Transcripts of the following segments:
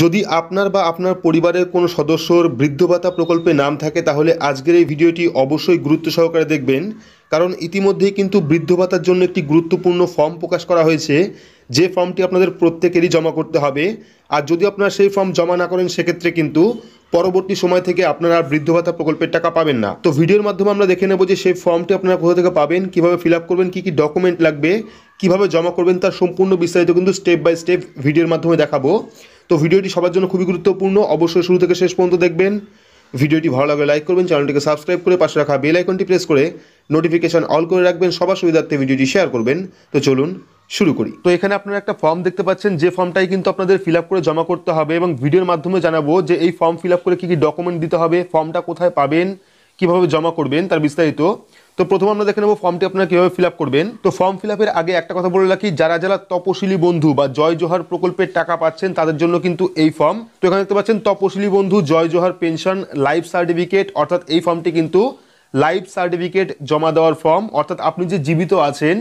যদি আপনার বা আপনার পরিবারের কোনো সদস্যর বৃদ্ধ ভাতা প্রকল্পে নাম থাকে তাহলে আজকের এই ভিডিওটি অবশ্যই গুরুত্ব সহকারে দেখবেন, কারণ ইতিমধ্যেই কিন্তু বৃদ্ধ ভাতার জন্য একটি গুরুত্বপূর্ণ ফর্ম প্রকাশ করা হয়েছে, যে ফর্মটি আপনাদের প্রত্যেকেরই জমা করতে হবে। আর যদি আপনারা সেই ফর্ম জমা না করেন সেক্ষেত্রে কিন্তু পরবর্তী সময় থেকে আপনারা আর বৃদ্ধ ভাতা প্রকল্পের টাকা পাবেন না। তো ভিডিওর মাধ্যমে আমরা দেখে নেব যে সেই ফর্মটি আপনারা কোথা থেকে পাবেন, কিভাবে ফিল আপ করবেন, কী কী ডকুমেন্ট লাগবে, কিভাবে জমা করবেন, তার সম্পূর্ণ বিস্তারিত কিন্তু স্টেপ বাই স্টেপ ভিডিওর মাধ্যমে দেখাবো। তো ভিডিওটি সবার জন্য খুবই গুরুত্বপূর্ণ, অবশ্যই শুরু থেকে শেষ পর্যন্ত দেখবেন। ভিডিওটি ভালো লাগলে লাইক করবেন, চ্যানেলটিকে সাবস্ক্রাইব করে পাশে রাখা বেল আইকনটি প্রেস করে নোটিফিকেশন অল করে রাখবেন, সবার সুবিধার্থে ভিডিওটি শেয়ার করবেন। তো চলুন শুরু করি। তো এখানে আপনারা একটা ফর্ম দেখতে পাচ্ছেন, যে ফর্মটাই কিন্তু আপনাদের ফিল আপ করে জমা করতে হবে, এবং ভিডিওর মাধ্যমে জানাবো যে এই ফর্ম ফিল আপ করে কী কী ডকুমেন্ট দিতে হবে, ফর্মটা কোথায় পাবেন, কিভাবে জমা করবেন তার বিস্তারিত। তো প্রথম আমরা দেখে নেব ফর্মটি আপনারা কীভাবে ফিল আপ করবেন। তো ফর্ম ফিল আপের আগে একটা কথা বলে রাখি, যারা যারা তপশিলি বন্ধু বা জয় জোহার প্রকল্পের টাকা পাচ্ছেন তাদের জন্য কিন্তু এই ফর্ম। তো এখানে দেখতে পাচ্ছেন তপশিলি বন্ধু জয় জোহার পেনশন লাইফ সার্টিফিকেট, অর্থাৎ এই ফর্মটি কিন্তু লাইফ সার্টিফিকেট জমা দেওয়ার ফর্ম, অর্থাৎ আপনি যে জীবিত আছেন,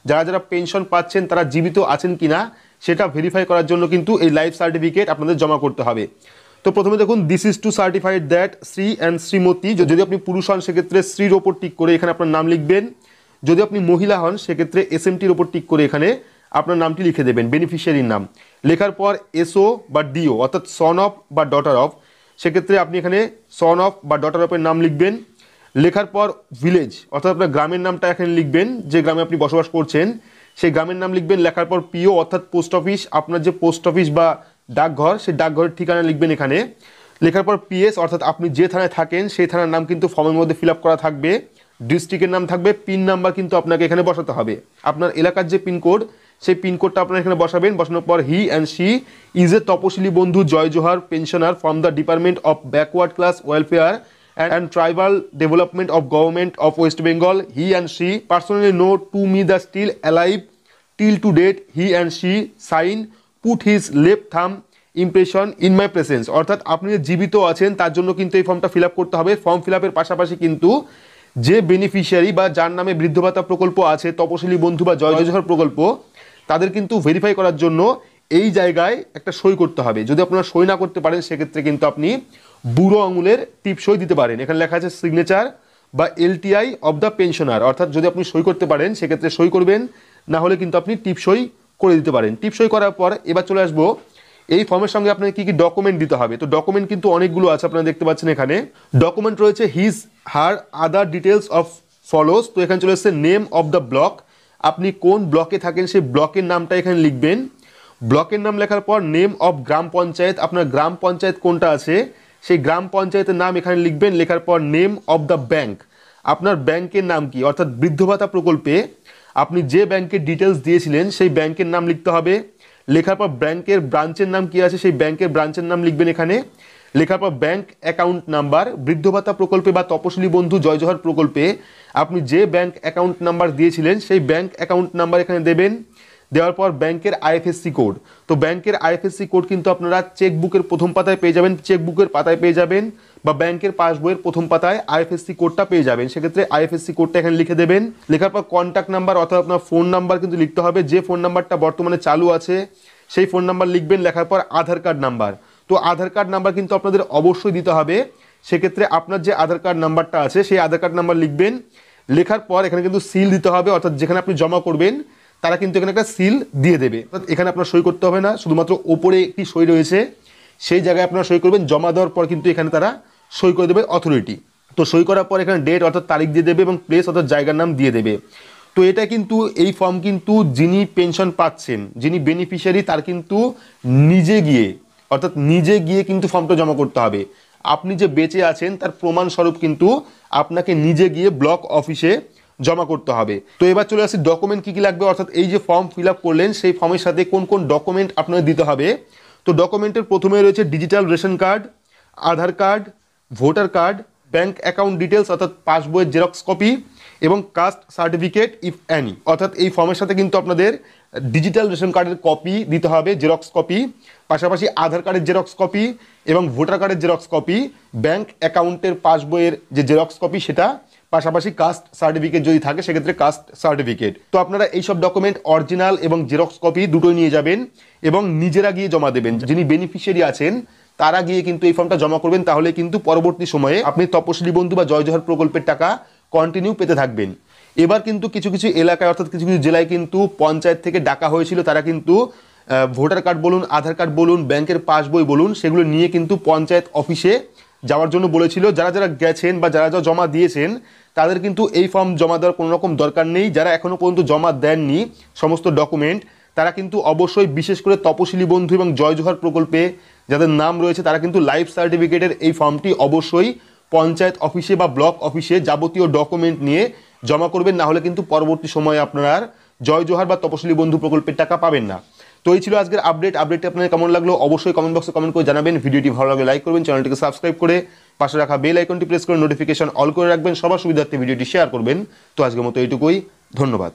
যারা যারা পেনশন পাচ্ছেন তারা জীবিত আছেন কিনা সেটা ভেরিফাই করার জন্য কিন্তু এই লাইফ সার্টিফিকেট আপনাদের জমা করতে হবে। তো প্রথমে দেখুন, this is two certified that Shri and Shrimati, যদি আপনি পুরুষ হন সেক্ষেত্রে শ্রীর ওপর টিক করে এখানে আপনার নাম লিখবেন, যদি আপনি মহিলা হন সেক্ষেত্রে এসএমটির ওপর টিক করে এখানে আপনার নামটি লিখে দেবেন, বেনিফিশিয়ারির নাম। লেখার পর এসও বা ডিও অর্থাৎ সন অফ বা ডটার অফ, সেক্ষেত্রে আপনি এখানে সন অফ বা ডটার অফের নাম লিখবেন। লেখার পর ভিলেজ অর্থাৎ আপনার গ্রামের নামটা এখানে লিখবেন, যে গ্রামে আপনি বসবাস করছেন সেই গ্রামের নাম লিখবেন। লেখার পর পিও অর্থাৎ পোস্ট অফিস, আপনার যে পোস্ট অফিস বা ডাকঘর সেই ডাকঘরের ঠিকানা লিখবেন এখানে। লেখার পর পিএস অর্থাৎ আপনি যে থানায় থাকেন সেই থানার নাম কিন্তু ফর্মের মধ্যে ফিল আপ করা থাকবে, ডিস্ট্রিক্টের নাম থাকবে, পিন নাম্বার কিন্তু আপনাকে এখানে বসাতে হবে, আপনার এলাকার যে পিনকোড সেই পিনকোডটা আপনার এখানে বসাবেন। বসানোর পর he and she is a তপশিলি বন্ধু জয় জোহার pensioner from the department of backward class welfare and tribal development of government of West Bengal. He and she personally know to me the still alive till to date. He and she sign put his left thumb impression in my presence, অর্থাৎ আপনি যে জীবিত আছেন তার জন্য কিন্তু এই ফর্মটা ফিল আপ করতে হবে। ফর্ম ফিল আপের পাশাপাশি কিন্তু যে বেনিফিশিয়ারি বা যার নামে বৃদ্ধ ভাতা প্রকল্প আছে, তপশিলি বন্ধু বা জয় জোহার প্রকল্প, তাদের কিন্তু ভেরিফাই করার জন্য এই জায়গায় একটা সই করতে হবে। যদি আপনারা সই না করতে পারেন সেক্ষেত্রে কিন্তু আপনি বুড়ো আঙুলের টিপ সই দিতে পারেন, এখানে লেখা আছে সিগনেচার বা এলটিআই অফ দ্য পেনশনার, অর্থাৎ যদি আপনি সই করতে পারেন সেক্ষেত্রে সই করবেন, না হলে কিন্তু আপনি টিপ সই করে দিতে পারেন। টিপ সই করার পর এবার চলে আসবো এই ফর্মের সঙ্গে আপনাকে কী কী ডকুমেন্ট দিতে হবে। তো ডকুমেন্ট কিন্তু অনেকগুলো আছে, আপনারা দেখতে পাচ্ছেন এখানে ডকুমেন্ট রয়েছে his her other details of follows. তো এখানে চলে এসেছে নেম অফ দ্য ব্লক, আপনি কোন ব্লকে থাকেন সেই ব্লকের নামটা এখানে লিখবেন। ব্লকের নাম লেখার পর নেম অফ গ্রাম পঞ্চায়েত, আপনার গ্রাম পঞ্চায়েত কোনটা আছে সেই গ্রাম পঞ্চায়েতের নাম এখানে লিখবেন। লেখার পর নেম অফ দ্য ব্যাংক, আপনার ব্যাংকের নাম কি, অর্থাৎ বৃদ্ধ ভাতা প্রকল্পে আপনি যে ব্যাংকের ডিটেলস দিয়েছিলেন সেই ব্যাংকের নাম লিখতে হবে। লেখার পর ব্যাংকের ব্রাঞ্চের নাম কি আছে সেই ব্যাংকের ব্রাঞ্চের নাম লিখবেন এখানে। লেখার পর ব্যাংক অ্যাকাউন্ট নাম্বার, বৃদ্ধ ভাতা প্রকল্পে বা তপশিলি বন্ধু জয় জোহার প্রকল্পে আপনি যে ব্যাংক অ্যাকাউন্ট নাম্বার দিয়েছিলেন সেই ব্যাংক অ্যাকাউন্ট নাম্বার এখানে দেবেন। দেওয়ার পর ব্যাংকের আইএফএসসি কোড, তো ব্যাংকের আইএফএসসি কোড কিন্তু আপনারা চেকবুকের প্রথম পাতায় পেয়ে যাবেন, চেকবুকের পাতায় পেয়ে যাবেন, বা ব্যাংকের পাসবইয়ের প্রথম পাতায় আইএফএসসি কোডটা পেয়ে যাবেন, সেক্ষেত্রে আইএফএসসি কোডটা এখানে লিখে দেবেন। লেখার পর কন্ট্যাক্ট নাম্বার অর্থাৎ আপনার ফোন নাম্বার কিন্তু লিখতে হবে, যে ফোন নাম্বারটা বর্তমানে চালু আছে সেই ফোন নাম্বার লিখবেন। লেখার পর আধার কার্ড নাম্বার, তো আধার কার্ড নাম্বার কিন্তু আপনাদের অবশ্যই দিতে হবে, সেক্ষেত্রে আপনার যে আধার কার্ড নাম্বারটা আছে সেই আধার কার্ড নাম্বার লিখবেন। লেখার পর এখানে কিন্তু সিল দিতে হবে, অর্থাৎ যেখানে আপনি জমা করবেন তারা কিন্তু এখানে একটা সিল দিয়ে দেবে, এখানে আপনার সই করতে হবে না, শুধুমাত্র ওপরে একটি সই রয়েছে সেই জায়গায় আপনারা সই করবেন। জমা দেওয়ার পর কিন্তু এখানে তারা সই করে দেবে অথরিটি। তো সই করার পর এখানে ডেট অর্থাৎ তারিখ দিয়ে দেবে এবং প্লেস অর্থাৎ জায়গার নাম দিয়ে দেবে। তো এটা কিন্তু এই ফর্ম কিন্তু যিনি পেনশন পাচ্ছেন, যিনি বেনিফিশিয়ারি, তার কিন্তু নিজে গিয়ে অর্থাৎ নিজে গিয়ে কিন্তু ফর্মটা জমা করতে হবে। আপনি যে বেঁচে আছেন তার প্রমাণস্বরূপ কিন্তু আপনাকে নিজে গিয়ে ব্লক অফিসে জমা করতে হবে। তো এবার চলে আসি ডকুমেন্ট কী কী লাগবে, অর্থাৎ এই যে ফর্ম ফিল আপ করলেন সেই ফর্মের সাথে কোন কোন ডকুমেন্ট আপনাদের দিতে হবে। তো ডকুমেন্টের প্রথমে রয়েছে digital ration card, Aadhaar card, voter card, bank account details অর্থাৎ পাসবইয়ের জেরক্স কপি এবং কাস্ট সার্টিফিকেট ইফ অ্যানি, অর্থাৎ এই ফর্মের সাথে কিন্তু আপনাদের ডিজিটাল রেশন কার্ডের কপি দিতে হবে, জেরক্স কপি, পাশাপাশি আধার কার্ডের জেরক্স কপি এবং ভোটার কার্ডের জেরক্স কপি, ব্যাংক অ্যাকাউন্টের পাসবইয়ের যে জেরক্স কপি সেটা, পাশাপাশি কাস্ট সার্টিফিকেট যদি থাকে সেক্ষেত্রে কাস্ট সার্টিফিকেট। তো আপনারা এইসব ডকুমেন্ট অরিজিনাল এবং জেরক্স কপি দুটোই নিয়ে যাবেন এবং নিজেরা গিয়ে জমা দেবেন। যিনি বেনিফিশিয়ারি আছেন তারা গিয়ে কিন্তু এই ফর্মটা জমা করবেন, তাহলে কিন্তু পরবর্তী সময়ে আপনি তপশিলি বন্ধু বা জয় জোহার প্রকল্পের টাকা কন্টিনিউ পেতে থাকবেন। এবার কিন্তু কিছু কিছু এলাকায় অর্থাৎ কিছু কিছু জেলায় কিন্তু পঞ্চায়েত থেকে ডাকা হয়েছিল, তারা কিন্তু ভোটার কার্ড বলুন, আধার কার্ড বলুন, ব্যাংকের পাসবই বলুন, সেগুলো নিয়ে কিন্তু পঞ্চায়েত অফিসে যাওয়ার জন্য বলেছিল। যারা যারা গেছেন বা যারা যারা জমা দিয়েছেন তাদের কিন্তু এই ফর্ম জমা দেওয়ার কোনো রকম দরকার নেই। যারা এখনও পর্যন্ত জমা দেননি সমস্ত ডকুমেন্ট, তারা কিন্তু অবশ্যই বিশেষ করে তপশিলি বন্ধু এবং জয় জোহার প্রকল্পে যাদের নাম রয়েছে তারা কিন্তু লাইফ সার্টিফিকেটের এই ফর্মটি অবশ্যই পঞ্চায়েত অফিসে বা ব্লক অফিসে যাবতীয় ডকুমেন্ট নিয়ে জমা করবেন, না হলে কিন্তু পরবর্তী সময়ে আপনারা জয় জোহার বা তপশিলি বন্ধু প্রকল্পের টাকা পাবেন না। তো এই ছিল আজকের আপডেটটি আপনাদের কেমন লাগলো অবশ্যই কমেন্ট বক্সে কমেন্ট করে জানাবেন। ভিডিওটি ভালো লাগলে লাইক করবেন, চ্যানেলটিকে সাবস্ক্রাইব করে পাশে রাখা বেল আইকনটি প্রেস করে নোটিফিকেশন অল করে রাখবেন, সবার সুবিধার্থে ভিডিওটি শেয়ার করবেন। তো আজকের মতো এইটুকুই, ধন্যবাদ।